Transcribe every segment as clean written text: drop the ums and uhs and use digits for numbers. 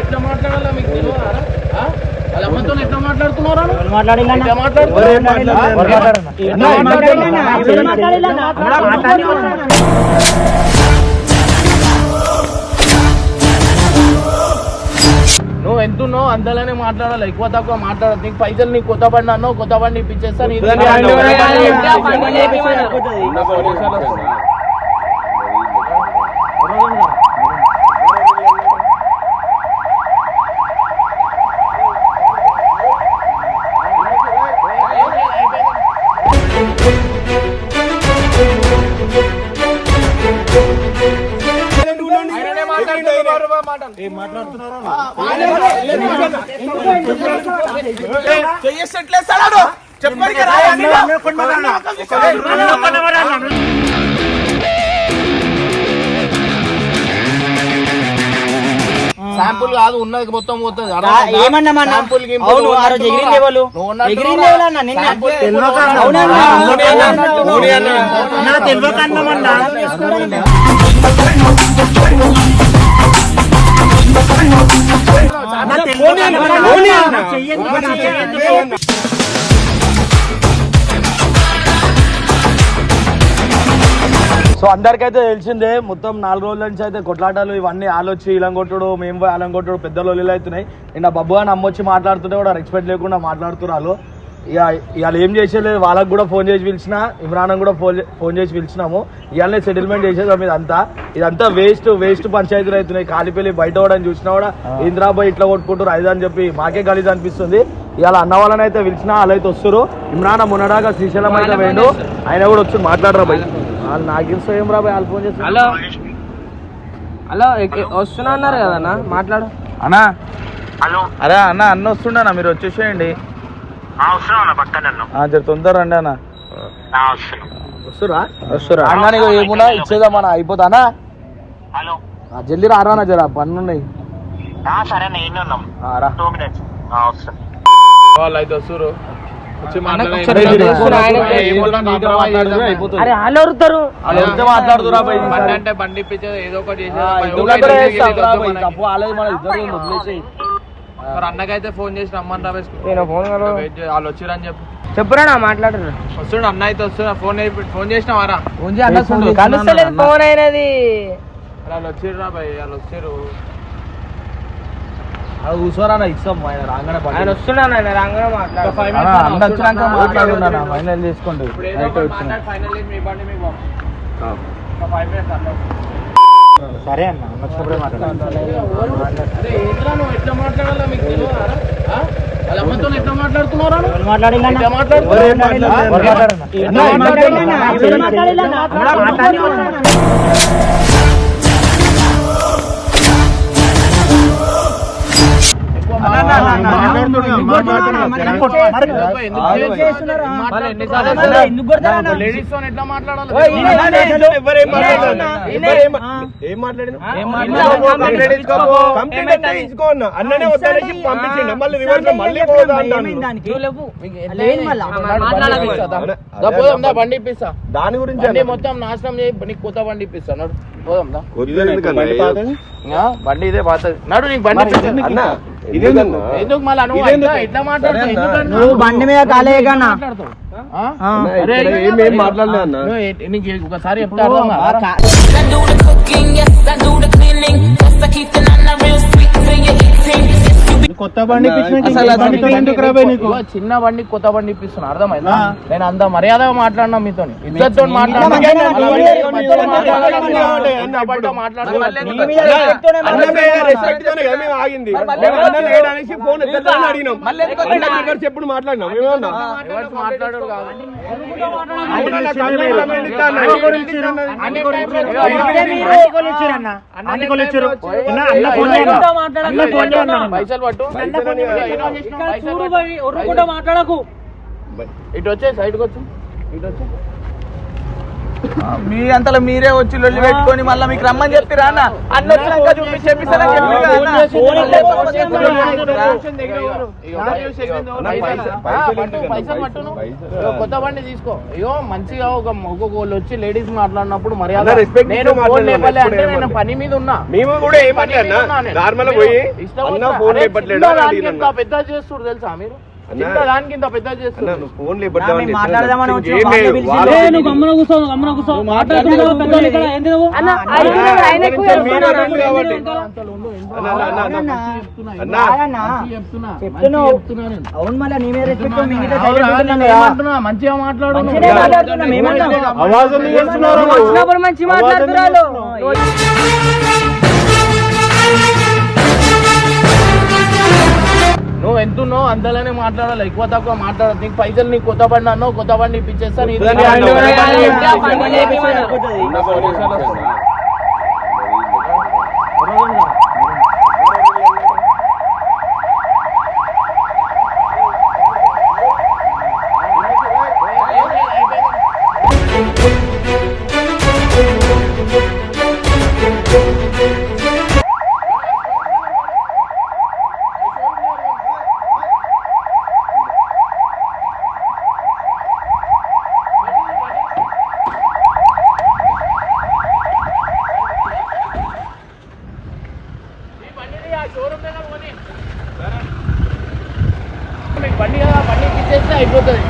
ఎట్లా మాట్లాడాలా మీకు తెలియదా? వాళ్ళ అమ్మతో ఎట్లా మాట్లాడుతున్నారా? నువ్వు ఎంతున్నావు అంతలోనే మాట్లాడాలి, ఎక్కువ తక్కువ మాట్లాడాలి. నీకు పైసలు నీకు కొత్త బండి అన్నావు, కొత్త బండి ఇప్పించేస్తా. శాంపుల్ కాదు ఉన్నది మొత్తం పోతుంది. సో అందరికైతే తెలిసిందే, మొత్తం 4 రోజుల నుంచి అయితే కొట్లాటలు ఇవన్నీ ఆలోచి ఇలా కొట్టుడు, మేము పోయి అలా కొట్టుడు పెద్ద లొల్లీలు అవుతున్నాయి. నిన్న బబ్బు అని అమ్మొచ్చి మాట్లాడుతుంటే కూడా రెస్పెక్ట్ లేకుండా మాట్లాడుతున్నారు. ఇవాళ ఏం చేసేలేదు, వాళ్ళకి కూడా ఫోన్ చేసి పిలిచిన, ఇమ్రాన్ కూడా ఫోన్ చేసి పిలిచినాము. ఇవాళనే సెటిల్మెంట్ చేసేదాం. ఇదంతా వేస్ట్ పంచాయతీలు అవుతున్నాయి. కాలిపల్లి బయట కూడా చూసినా కూడా ఇంద్రాబాయ్ ఇట్లా కొట్టుకుంటారు ఐదు అని చెప్పి మాకే గలీజ్ అనిపిస్తుంది. ఇవాళ అన్న వాళ్ళని అయితే పిలిచినా వాళ్ళు అయితే వస్తారు. ఇమ్రాన్ మున్నడాగా శ్రీశైలం అయితే వేయండు, ఆయన కూడా వచ్చి మాట్లాడరా బయట. వాళ్ళు నాకు తెలుసు ఏం రా వాళ్ళు ఫోన్ చేస్తారు. హలో వస్తున్నా అన్నారు కదా అన్న, మాట్లాడు అన్నా. అరే అన్న వస్తుండనా, మీరు వచ్చేసేయండి. జర తొందర రండి అన్న. వస్తురా అన్నా, నీకు ఏమున్నా ఇచ్చేదామన్నా అయిపోతానా? జల్దీ రానా, జర పన్ను ఉన్నాయి. వాళ్ళు అయితే వస్తారు. బండి ఇప్పించేది ఏదో ఒకటి అన్నకైతే ఫోన్ చేసి రమ్మని వాళ్ళు వచ్చిరని చెప్పురా మాట్లాడరు. వస్తుండ అన్న అయితే వస్తున్నా. ఫోన్ చేసినావారా? ఫోన్ అయినది వాళ్ళు వచ్చిర్రా బాయ్, వాళ్ళు వచ్చారు. అది కూర్చోరా ఇస్తాం, ఆయన రాగానే ఆయన వస్తున్నాను, ఆయన రాగానే వచ్చినాక మాట్లాడున్నా ఫైనల్ చేసుకోండి. సరే అన్న, వచ్చినప్పుడే ఎట్లా మాట్లాడాలా మీకు తెలియదా? వాళ్ళ అమ్మతో ఎట్లా మాట్లాడుతున్నారా? అన్ననే పంపించండి, మళ్ళీ బండి ఇప్పిస్తా. దాని గురించి మొత్తం నాశనం చేయి, నీకు కొత్త బండి ఇప్పిస్తా. పోదాందా? బండి ఇదే పాత నాడు, నీకు బండి ఎందుకు మళ్ళీ ఎట్లా మాట్లాడుతావు? బండి మీద కాలే కన్నా నీకు ఒకసారి చెప్తా. కొత్త బండి చిన్న బండి కొత్త బండి ఇప్పిస్తున్నా, అర్థమైందా? నేను అంత మర్యాదగా మాట్లాడినా, మీతో ఇద్దరితో మాట్లాడినా. ఎప్పుడు మాట్లాడినా మాట్లాడారు కాదు. పైసలు పట్టు, మాట్లాడకు. ఇటు వచ్చే సైడ్కి వచ్చు, ఇటు వచ్చి మీ అంతలో మీరే వచ్చి లొల్లి పెట్టుకొని మళ్ళీ మీకు రమ్మని చెప్పిరా అన్న అన్న వచ్చినాక చెప్పిస్తానని పైసలు పట్టును కొత్త బండి తీసుకో. అయ్యో మంచిగా ఒక్కొక్కళ్ళు వచ్చి లేడీస్ మాట్లాడినప్పుడు మర్యాద. నేను ఫోన్ లేపలే అంటే నేను పని మీద ఉన్నా. మేము కూడా ఇంత పెద్ద చేస్తుడు తెలుసా మీరు? దానికి ఇంత పెద్ద చేస్తున్నారు. మంచిగా మాట్లాడు. మంచి మాట్లాడుతున్నారు. నువ్వు ఎంతున్నావు అంతలోనే మాట్లాడాలి, ఎక్కువ తక్కువ మాట్లాడదు. నీకు పైసలు నీకు కొత్త బండి అన్నావు, కొత్త బండి ఇప్పించేస్తా. బండి కదా, బండి ఇప్పించేస్తే అయిపోతుంది.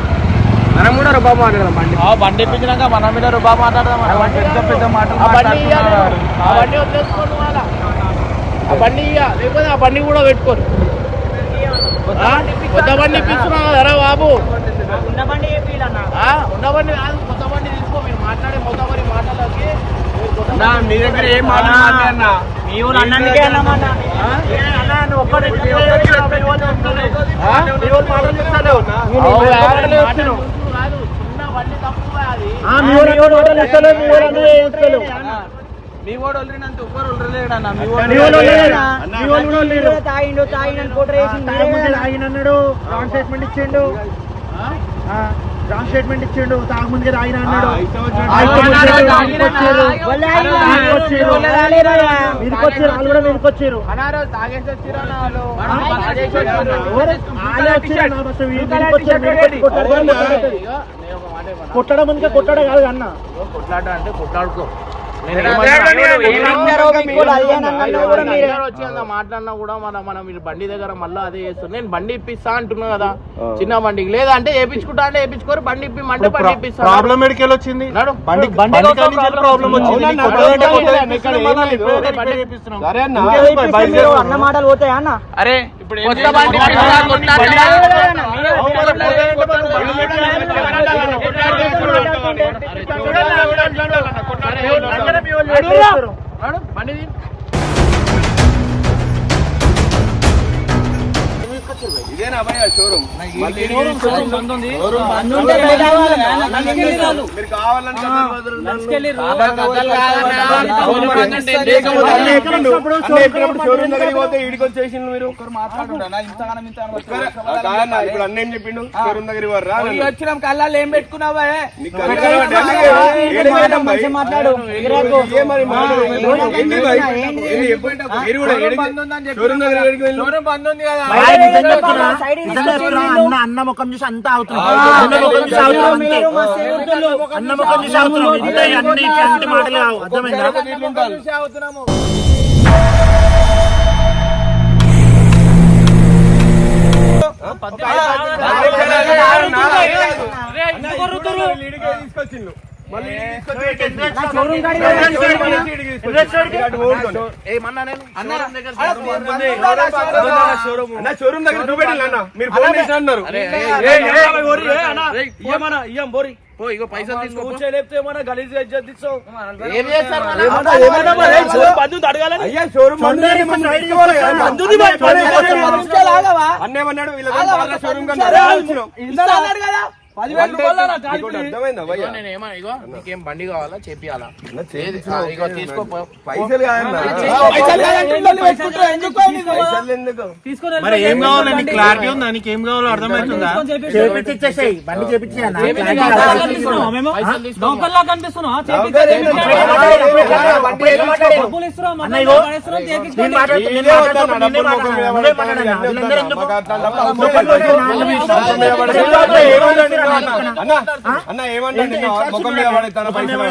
మనం కూడా రుబా మాట్లాడదాం. బండి ఇప్పించినాక మన మీద రుబా మాట్లాడదాం. పెద్ద మాటలు ఆ బండి వదిలేసుకోను వాళ్ళ. ఆ బండి లేకపోతే ఆ బండి కూడా పెట్టుకోరు. కొత్త బండి ఇప్పిస్తున్నావు కదా బాబు. ఉన్న బండి కాదు, కొత్త బండి తీసుకో. మీరు మాట్లాడే మొత్త బండి మాటలకి మీ దగ్గర ఏం మాట్లాడినా మీ ఊరు అన్నందుకే అన్నమాట. మీ వాడు వదిలినంత ఒక్కరు వదలలేడన్నా. తాగినన్నాడు, రాంగ్ స్టేట్మెంట్ ఇచ్చిండు. రాంగ్ స్టేట్మెంట్ ఇచ్చిండు. తాగముందుగా తాగిన అన్నాడు. మీదకొచ్చారు కొట్టడం ఇంకా కొట్టడం కాదు అన్న. కొట్లాట అంటే కొట్లాడుకో. మాట్లాడినా కూడా మన మీరు బండి దగ్గర మళ్ళీ అదే చేస్తారు. నేను బండి ఇప్పిస్తా అంటున్నా కదా చిన్న బండికి. లేదా అంటే వేయించుకుంటా అంటే వేయించుకోరు. బండి ఇప్పిమంటే బండి ఇప్పిస్తా. ప్రాబ్లం ఎడికి వచ్చింది. అన్న మాటలు పోతాయా అన్న? అరే ఇప్పుడు బండి ఇదేనా భయ షోరూమ్? మీరు కావాలంటే షోరూమ్ దగ్గరికి పోతే ఈడికి వచ్చేసి మీరు ఇప్పుడు అన్నేం చెప్పిండు? షోరూమ్ దగ్గరికి వర్రా వచ్చినాం. కళ్ళాలు ఏం పెట్టుకున్నావా? మాట్లాడు. బంద్ ఉంది కదా. అన్న ముఖం చూసి అంతా అవుతున్నాం. అన్న ముఖం చూసి అన్ని మాటలు అర్థమైందా? తీసుకొచ్చిండు. షోరూమ్ దగ్గర చూపెట్టిల్లు అన్న. మీరు ఫోన్ చేసి అన్నారు. ఇగో పైసలు తీసుకో. గలీజ్ ఇస్తావు. ఏం చేస్తారు? అన్నేమన్నాడు? షోరూమ్ నీకేం బండి కావాలా? చేపియాలా? తీసుకో. పైసలు మరి ఏం కావాలండి క్లారిటీ ఉందా నీకు ఏం కావాలో అర్థమవుతుందా చేపించి ఇచ్చేసేయ్ బండి చేపించి అన్న అన్న ఏమంటే ముఖం మీద పడతాను పైసలు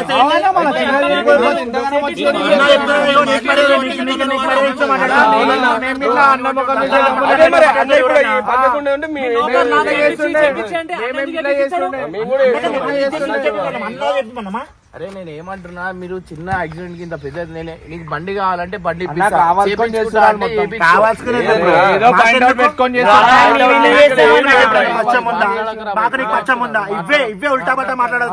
అరే నేను ఏమంటున్నా మీరు చిన్న యాక్సిడెంట్ కింద పెద్ద నీకు బండి కావాలంటే బండి ఇవే ఉల్టా పట్టా మాట్లాడదు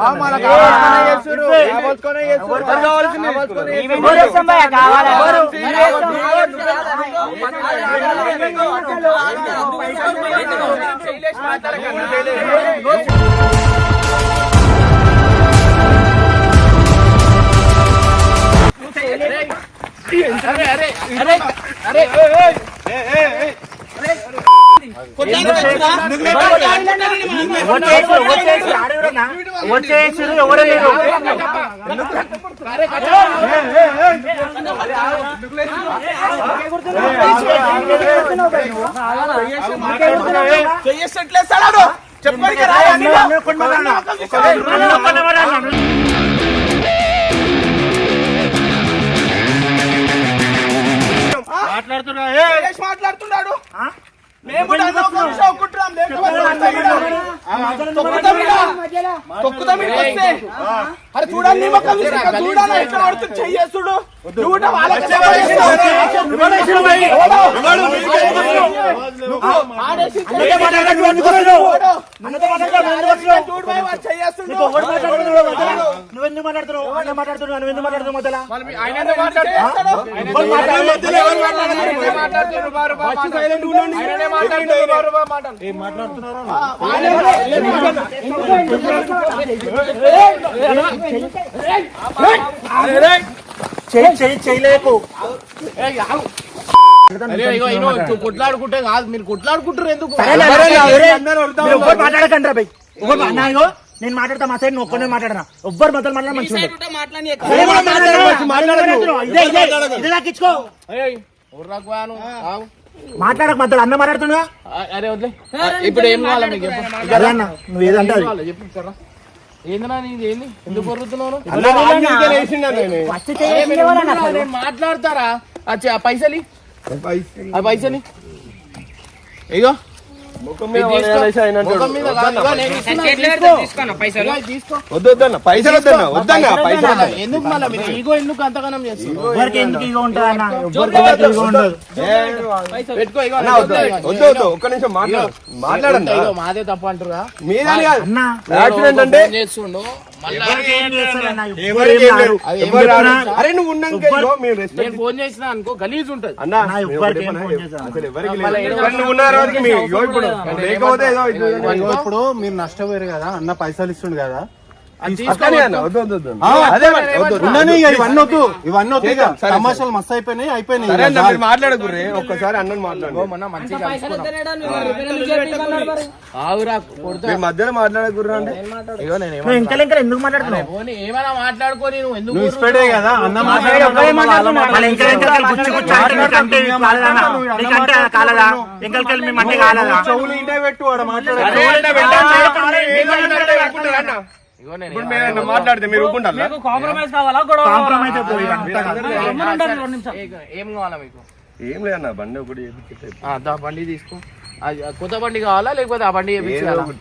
వచ్చేసారు ఎవరు లేరు మాట్లాడుతున్నాడు అరే చూడండి చెయ్యేస్తుడు నువ్వెందుకు మాట్లాడుతున్నావు చేయలేకు కొట్లాడుకుంటే కాదు మీరు కొట్లాడుకుంటారు ఎందుకు మాట్లాడకండి రా బై నేను మాట్లాడతా మా సైడ్ నువ్వు ఒక్కనే మాట్లాడనా ఎవ్వరు మొదలు మాట్లాడ మంచిగా మాట్లాడక మధ్యలో అన్న మాట్లాడుతున్నా అరే వదిలే ఇప్పుడు ఏం కావాలి మీకు అన్న నువ్వు ఏదంటే చెప్పు ఏందన్నా నీది ఏంది ఎందుకు కొరుతున్నావు మాట్లాడతారా ఆ పైసలి ఆ పైసలి ఇగో ఎందుకు మళ్ళీ మీరు ఈగో ఎందుకు అంతగానం చేస్తారు ఎందుకు ఇగో ఉంటా అన్న ఒక్క నిమిషం మాట్లాడండి మాదే తప్పు అంటారా యాక్సిడెంట్ అంటే చేస్తుండు అరే నువ్వు నేను ఫోన్ చేసినా అనుకో గలీజ్ ఉంటది ఇప్పుడు మీరు నష్టపోయారు కదా అన్న పైసలు ఇస్తుండు కదా ఇవన్నీ తమాషాలు మస్తు అయిపోయినాయి మాట్లాడకుర్రే ఒక్కసారి అన్నని మాట్లాడు మధ్యలో మాట్లాడకుర్రా అంటే ఎందుకు మాట్లాడుతున్నావు ఏమైనా మాట్లాడుకోని నువ్వు ఎందుకు ఇష్టపడే కదా అన్న చెవులు ఇంటే పెట్టు వాడు మాట్లాడితే మీరు ఏం కావాలా మీకు ఏం లేదన్న బండి ఒకటి బండి తీసుకో కొత్త బండి కావాలా లేకపోతే ఆ బండి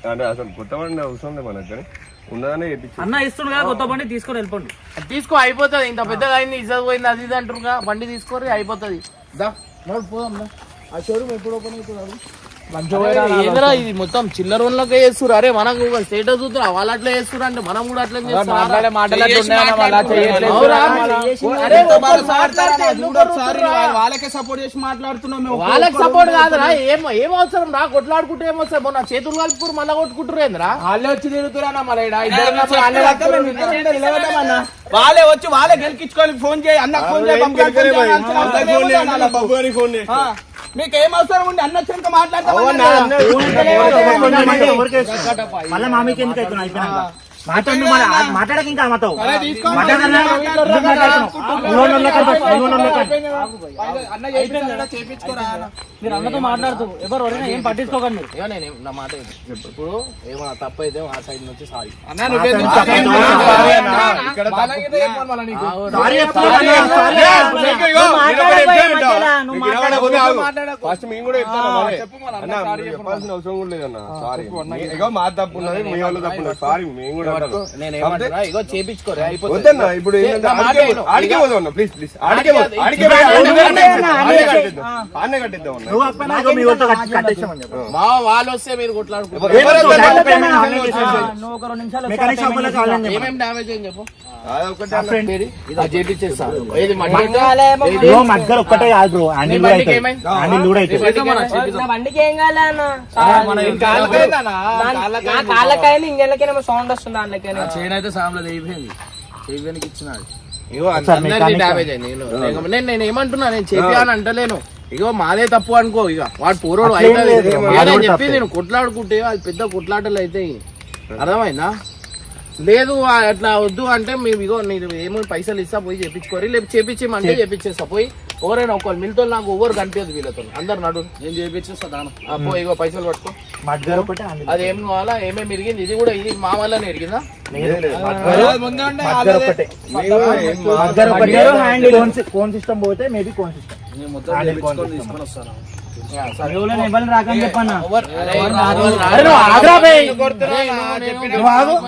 అంటే అసలు కొత్త బండి అవసరం లేదు మనకు ఉన్నదానే అన్న ఇస్తుండగా కొత్త బండి తీసుకొని వెళ్ళిపోండి తీసుకో అయిపోతుంది ఇంత పెద్దగా అయింది ఇజ్జత్ పోయింది అది ఇది అంటారుగా బండి తీసుకోరి అయిపోతుంది దా పోదాం ఆ షోరూమ్ ఎప్పుడు ఓపెన్ అవుతుంది ఏంద్రా ఇది మొత్తం చిల్లర వాళ్ళకే చేస్తున్నారు. అరే మనకు స్టేటస్ చూస్తున్నా వాళ్ళు అట్లా చేస్తున్నారు అంటే మనం కూడా అట్లా వాళ్ళకే సపోర్ట్ చేసి మాట్లాడుతున్నాం. వాళ్ళకి సపోర్ట్ కాదురా. ఏం అవసరం రా కొట్లాడుకుంటే ఏమొస్తాయి. మొన్న చేతులు కలుపుకురు మళ్ళా కొట్టుకుంటారు ఏంద్రా. వాళ్ళే వచ్చి తిరుగుతున్నా మళ్ళీ వాళ్ళే వచ్చి వాళ్ళే గెలిపించుకోవాలి. ఫోన్ చేయి అన్న, ఫోన్ చేయి, మీకేం అవసరం ఉండి అన్న వచ్చినాక మాట్లాడతాం. మళ్ళీ మామీకి ఎందుకు అవుతున్నా అయిపోయినాక మాట్లాడక ఇంకా మాతో మీరు అన్నతో మాట్లాడుతూ ఎవరు ఎవరైనా ఏం పట్టించుకోకండి. నా మాట ఇప్పుడు ఏమన్నా తప్పు అయితే ఆ సైడ్ నుంచి సారీ ఫస్ట్ మేము కూడా చెప్పాల్సిన అవసరం కూడా లేదన్నా. సారీ ఇగో మా తప్పు ఉన్నది, మీ వాళ్ళు తప్పు ఉన్నది. సారీ మేము కూడా ఇగో చేపించుకోరా వద్దన్నా. ఇప్పుడు ఆడికే పోదాం ప్లీజ్ ప్లీజ్. ఆడికే కట్టిద్దాం. మా వాళ్ళు వస్తే మీరు కొట్లాడుకుంటారు. ఏమేమి డామేజ్ అయింది చెప్పు. చేపించేస్తాను. ఒక్కటే కాదు బ్రో, బండికి ఏం కాళ్ళకైనా ఇంకెళ్ళకైనా సౌండ్ వస్తుంది. అందుకైనా చైన్ అయితే సాంబ్లో అయిపోయింది. చేయడానికి ఇచ్చినాడు. డ్యామేజ్ అయింది. నేను ఏమంటున్నా, నేను చెప్పాను అంటలేను. ఇగో మాదే తప్పు అనుకో. ఇక వాడు పూర్వడు అయితే చెప్పి నేను కొట్లాడుకుంటే అది పెద్ద కొట్లాటలు అయితే అర్థమైందా. లేదు అట్లా వద్దు అంటే మేము ఇగో నేను ఏమో పైసలు ఇస్తా పోయి చేపించుకోరి, లేకపోతే చేపించేమంటే చేపించేస్తా. పోయి ఎవరైనా ఒకరు మిల్తో నాకు ఎవరు కనిపించదు. వీళ్ళతో అందరు నడు నేను చేపించేస్తా. దాని పో ఇగో పైసలు పట్టుకో. అది ఏం కావాలా, ఏమేమి ఇరిగింది. ఇది కూడా ఇది మా వల్లనే ఇరిగిందా. కోన్ సిస్టమ్ పోతే మేబీ కోన్ సిస్టమ్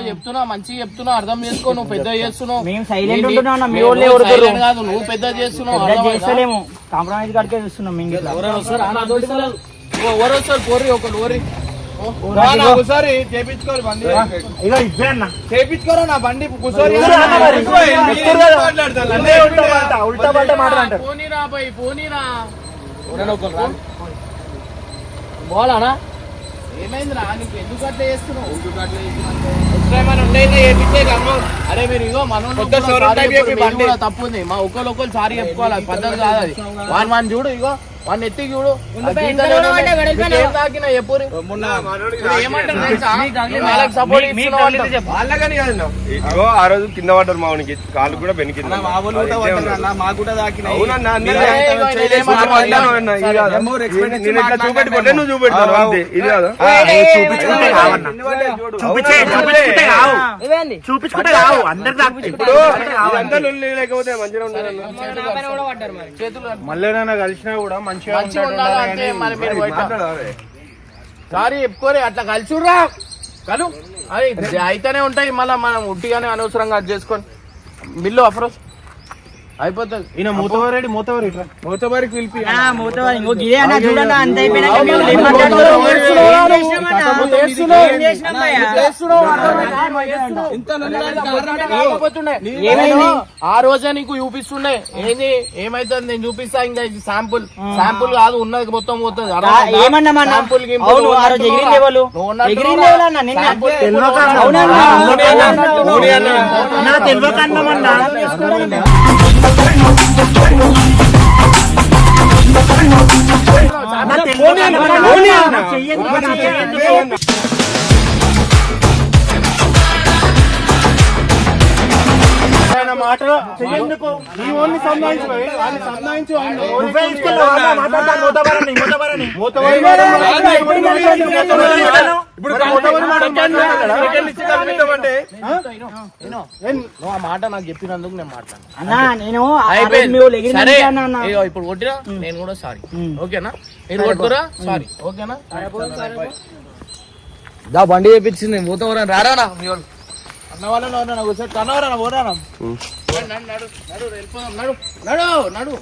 చెప్తున్నా మంచిగా చెప్తున్నా, అర్థం చేసుకో. నువ్వు పెద్ద చేస్తున్నావు కాదు, నువ్వు పెద్ద చేస్తున్నావు. కాంప్రమైజ్ కడికే చూస్తున్నాం. ఎవరు వస్తారు పోరి ఒకరు ఓరి ఒకసారి చేపించుకోరు బండి. చేపించుకోరా నా బండి కూర్చోని పోనీరా పోయి పోనీరా. పోవాలనా ఏమైందిరా నీకు ఎందుకు అట్లా చేస్తున్నావు. అరే మీరు ఇగో మనం తప్పు ఉంది. మా ఒకరు సారీ చెప్పుకోవాలి. అది పద్ధతి కాదు. అది వాన్ చూడు, ఇగో వాడిని ఎత్తి చూడు. తాకినా ఎప్పుడు సపోర్ట్ ఇగో ఆ రోజు కింద పడ్డారు మావునికి, కాళ్ళు కూడా పెనికింది. చూపెట్టుకుంటే నువ్వు చూపెడతావు అంతే. ఇది కాదు చూపించుకుంటే ఇప్పుడు అంతా లేకపోతే మంచిగా ఉంటారు. మళ్ళీ కలిసినా కూడా మంచిగా ఉండాలంటే మరి మీరు సారీ చెప్పుకోరే. అట్లా కలిసిరా కలు అది అయితేనే ఉంటాయి. మళ్ళీ మనం ఉట్టిగానే అనవసరంగా అది చేసుకొని బిల్లు అఫ్రోజ్ అయిపోతుంది. ఈయన మూతవారెడ్డి మూతవారికి పిలిపి ఆ రోజే నీకు చూపిస్తుండే. ఏంది ఏమైతుంది నేను చూపిస్తా. ఇంకా శాంపుల్ కాదు ఉన్నది మొత్తం పోతుంది. శాంపుల్ మాటలు చెయ్యేందుకు నీ ఓన్ని సంబంధించి ఆ మాట నాకు చెప్పినందుకు నేను మాట్లాడు. ఇప్పుడు కొట్టినా నేను కూడా సారీ. ఓకేనా మీరు కొట్టుకురా సారీ. ఓకేనా బండి చేపించింది మూతవరం రారా మీ వాళ్ళు అన్న వాళ్ళని కూర్చో కన్నవరా పోరా నడు నడు నడు